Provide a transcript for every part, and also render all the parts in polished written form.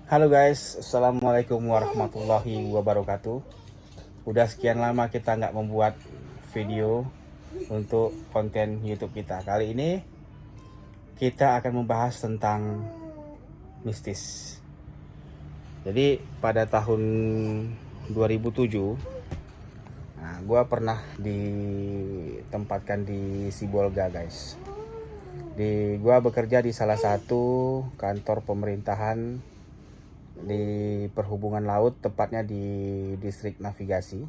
Halo guys, Assalamualaikum warahmatullahi wabarakatuh. Udah sekian lama kita nggak membuat video untuk konten YouTube kita. Kali ini kita akan membahas tentang mistis. Jadi pada tahun 2007, gue pernah ditempatkan di Sibolga guys. Gue bekerja di salah satu kantor pemerintahan di perhubungan laut, tepatnya di distrik navigasi.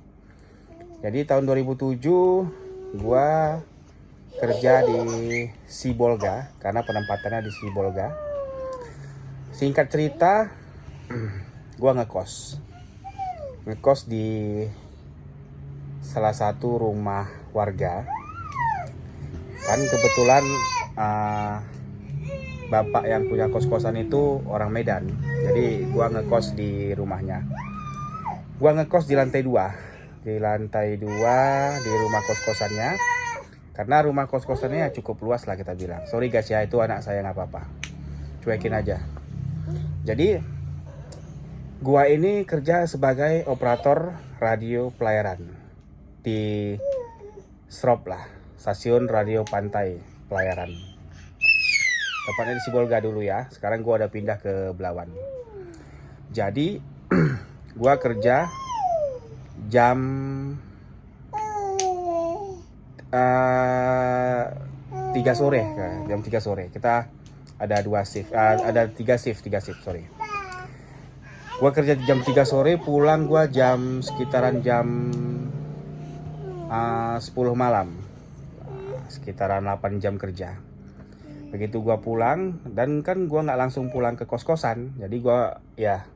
Jadi tahun 2007 gua kerja di Sibolga karena penempatannya di Sibolga. Singkat cerita, gua ngekos di salah satu rumah warga. Kan kebetulan bapak yang punya kos-kosan itu orang Medan. Jadi gua ngekos di rumahnya. Gua ngekos di lantai 2. Di lantai 2 di rumah kos-kosannya. Karena rumah kos-kosannya cukup luas lah kita bilang. Sorry guys ya, itu anak saya nggak apa-apa. Cuekin aja. Jadi gua ini kerja sebagai operator radio pelayaran di SROP lah, Stasiun Radio Pantai Pelayaran. Tepatnya di Sibolga dulu ya. Sekarang gue udah pindah ke Belawan. Jadi gue kerja jam 3 sore. Jam 3 sore. Kita ada 2 shift. Ada 3 shift, sorry. Gue kerja jam 3 sore, pulang gue sekitaran jam 10 malam. Sekitaran 8 jam kerja. Begitu gue pulang, dan kan gue nggak langsung pulang ke kos-kosan, jadi gue ya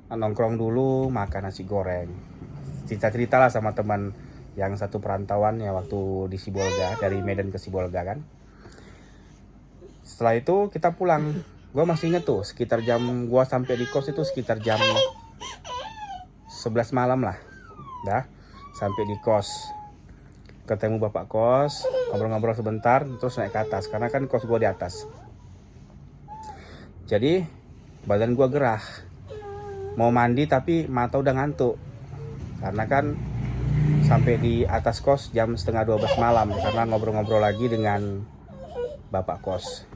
nongkrong dulu, makan nasi goreng, cerita-cerita lah sama teman yang satu perantauan ya waktu di Sibolga, dari Medan ke Sibolga kan. Setelah itu kita pulang, gue masih inget tuh sekitar jam gue sampai di kos itu sekitar jam 11 malam lah, dah sampai di kos. Ketemu bapak kos, ngobrol-ngobrol sebentar, terus naik ke atas, karena kan kos gue di atas. Jadi badan gue gerah, mau mandi tapi mata udah ngantuk, karena kan sampai di atas kos jam setengah 12 malam, karena ngobrol-ngobrol lagi dengan bapak kos.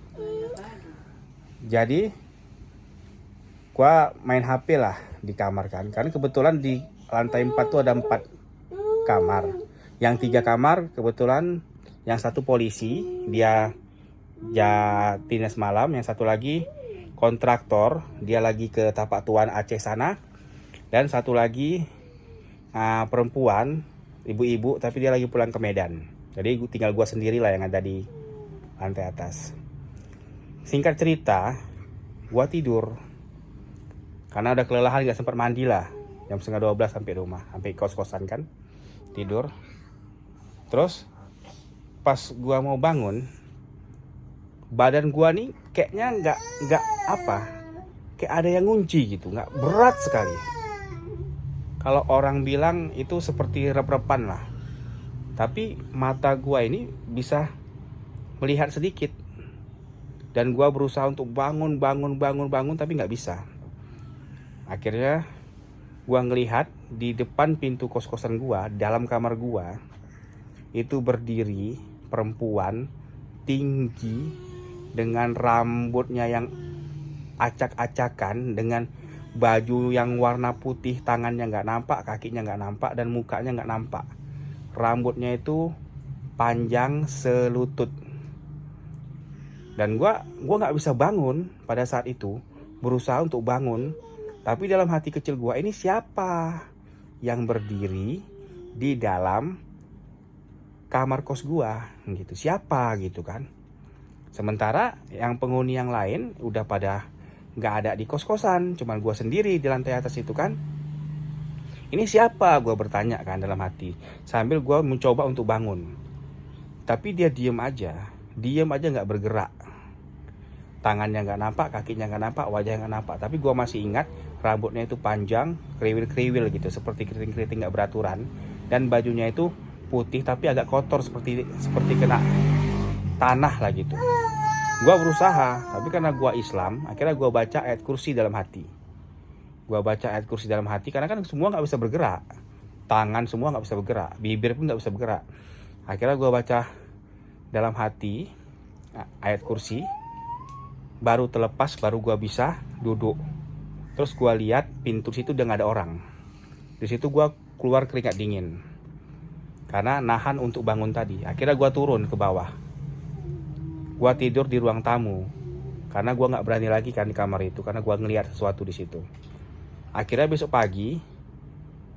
Jadi gue main HP lah di kamar kan, karena kebetulan di lantai 4 tuh ada 4 kamar. Yang 3 kamar kebetulan yang satu polisi, dia dinas malam, yang satu lagi kontraktor, dia lagi ke Tapak Tuan Aceh sana, dan satu lagi perempuan, ibu-ibu, tapi dia lagi pulang ke Medan. Jadi tinggal gue sendiri lah yang ada di lantai atas. Singkat cerita, gue tidur karena udah kelelahan, gak sempat mandi lah. Jam setengah 12 sampai rumah, sampai kos-kosan kan, tidur. Terus pas gua mau bangun, badan gua nih kayaknya nggak kayak ada yang ngunci gitu, nggak, berat sekali. Kalau orang bilang itu seperti rep-repan lah, tapi mata gua ini bisa melihat sedikit, dan gua berusaha untuk bangun tapi nggak bisa. Akhirnya gua ngelihat di depan pintu kos-kosan gua, dalam kamar gua itu berdiri perempuan tinggi dengan rambutnya yang acak-acakan, dengan baju yang warna putih, tangannya nggak nampak, kakinya nggak nampak, dan mukanya nggak nampak. Rambutnya itu panjang selutut. Dan gua nggak bisa bangun pada saat itu, berusaha untuk bangun, tapi dalam hati kecil gua, ini siapa yang berdiri di dalam kamar kos gua gitu, siapa gitu kan. Sementara yang penghuni yang lain udah pada nggak ada di kos-kosan, cuman gua sendiri di lantai atas itu kan. Ini siapa, gua bertanya kan dalam hati, sambil gua mencoba untuk bangun. Tapi dia diem aja nggak bergerak. Tangannya nggak nampak, kakinya nggak nampak, wajahnya nggak nampak. Tapi gua masih ingat rambutnya itu panjang, kriwil-kriwil gitu, seperti keriting-keriting nggak beraturan, dan bajunya itu putih tapi agak kotor, seperti kena tanah lah gitu. Gua berusaha, tapi karena gua Islam, akhirnya gua baca ayat kursi dalam hati. Gua baca ayat kursi dalam hati karena kan semua nggak bisa bergerak, tangan semua nggak bisa bergerak, bibir pun nggak bisa bergerak. Akhirnya gua baca dalam hati ayat kursi, baru terlepas, baru gua bisa duduk. Terus gua lihat pintu situ udah nggak ada orang. Di situ gua keluar keringat dingin karena nahan untuk bangun tadi. Akhirnya gua turun ke bawah. Gua tidur di ruang tamu karena gua nggak berani lagi kan di kamar itu karena gua ngelihat sesuatu di situ. Akhirnya besok pagi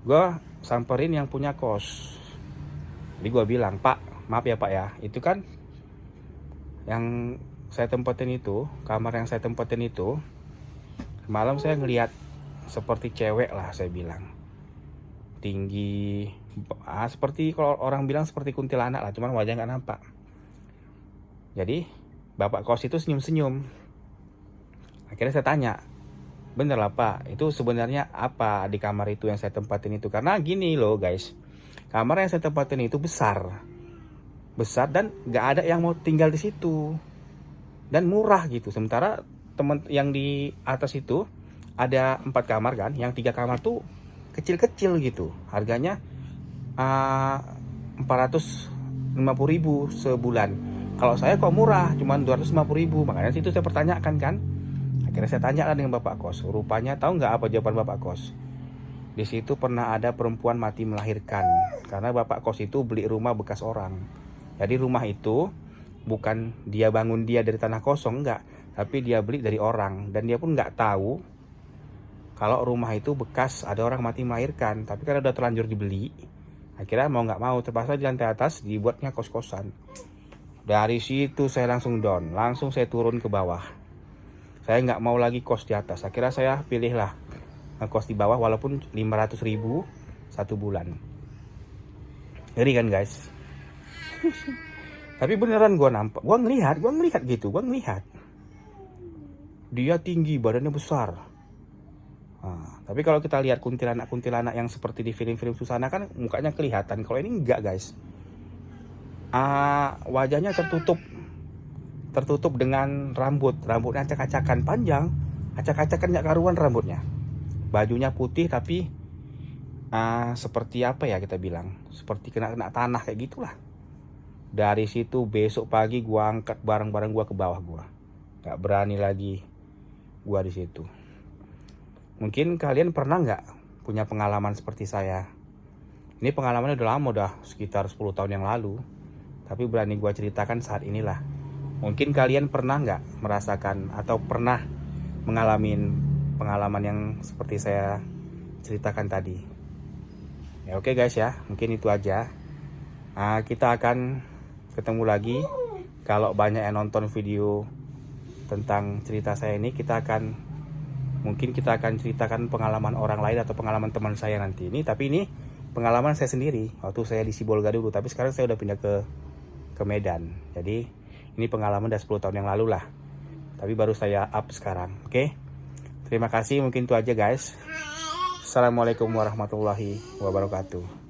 gua samperin yang punya kos. Jadi gua bilang, "Pak, maaf ya Pak ya, itu kan yang saya tempatin itu, kamar yang saya tempatin itu, malam saya ngelihat seperti cewek lah," saya bilang. Tinggi, seperti kalau orang bilang seperti kuntilanak lah, cuman wajah nggak nampak. Jadi bapak kos itu senyum-senyum. Akhirnya saya tanya, "Bener lah Pak, itu sebenarnya apa di kamar itu yang saya tempatin itu?" Karena gini loh guys, kamar yang saya tempatin itu besar dan nggak ada yang mau tinggal di situ dan murah gitu. Sementara teman yang di atas itu ada 4 kamar kan, yang 3 kamar tuh kecil-kecil gitu, harganya 450.000 sebulan. Kalau saya kok murah, cuma 250.000. Makanya situ saya pertanyakan kan. Akhirnya saya tanya lah dengan bapak kos. Rupanya tahu nggak apa jawaban bapak kos? Di situ pernah ada perempuan mati melahirkan. Karena bapak kos itu beli rumah bekas orang. Jadi rumah itu bukan dia bangun dia dari tanah kosong, enggak. Tapi dia beli dari orang. Dan dia pun nggak tahu kalau rumah itu bekas ada orang mati melahirkan. Tapi karena udah terlanjur dibeli, akhirnya mau nggak mau terpaksa di lantai atas dibuatnya kos-kosan. Dari situ saya langsung down, langsung saya turun ke bawah. Saya nggak mau lagi kos di atas. Akhirnya saya pilihlah kos di bawah walaupun 500.000 1 bulan. Ngeri kan guys? Tapi beneran gue nampak, gue ngelihat gitu, gue ngelihat. Dia tinggi, badannya besar. Tapi kalau kita lihat kuntilanak yang seperti di film-film Susana kan mukanya kelihatan. Kalau ini enggak guys. Wajahnya tertutup dengan rambutnya acak-acakan panjang, acak-acakan nggak karuan rambutnya. Bajunya putih tapi seperti apa ya kita bilang, seperti kena tanah kayak gitulah. Dari situ besok pagi gua angkat barang-barang gua ke bawah, gua nggak berani lagi gua di situ. Mungkin kalian pernah nggak punya pengalaman seperti saya? Ini pengalamannya udah lama, udah sekitar 10 tahun yang lalu. Tapi berani gue ceritakan saat inilah. Mungkin kalian pernah nggak merasakan atau pernah mengalami pengalaman yang seperti saya ceritakan tadi. Ya oke guys ya, mungkin itu aja. Kita akan ketemu lagi. Kalau banyak yang nonton video tentang cerita saya ini, mungkin kita akan ceritakan pengalaman orang lain atau pengalaman teman saya nanti. Tapi ini pengalaman saya sendiri waktu saya di Sibolga dulu, tapi sekarang saya udah pindah ke Medan. Jadi ini pengalaman udah 10 tahun yang lalu lah, tapi baru saya up sekarang. Oke, terima kasih, mungkin itu aja guys. Assalamualaikum warahmatullahi wabarakatuh.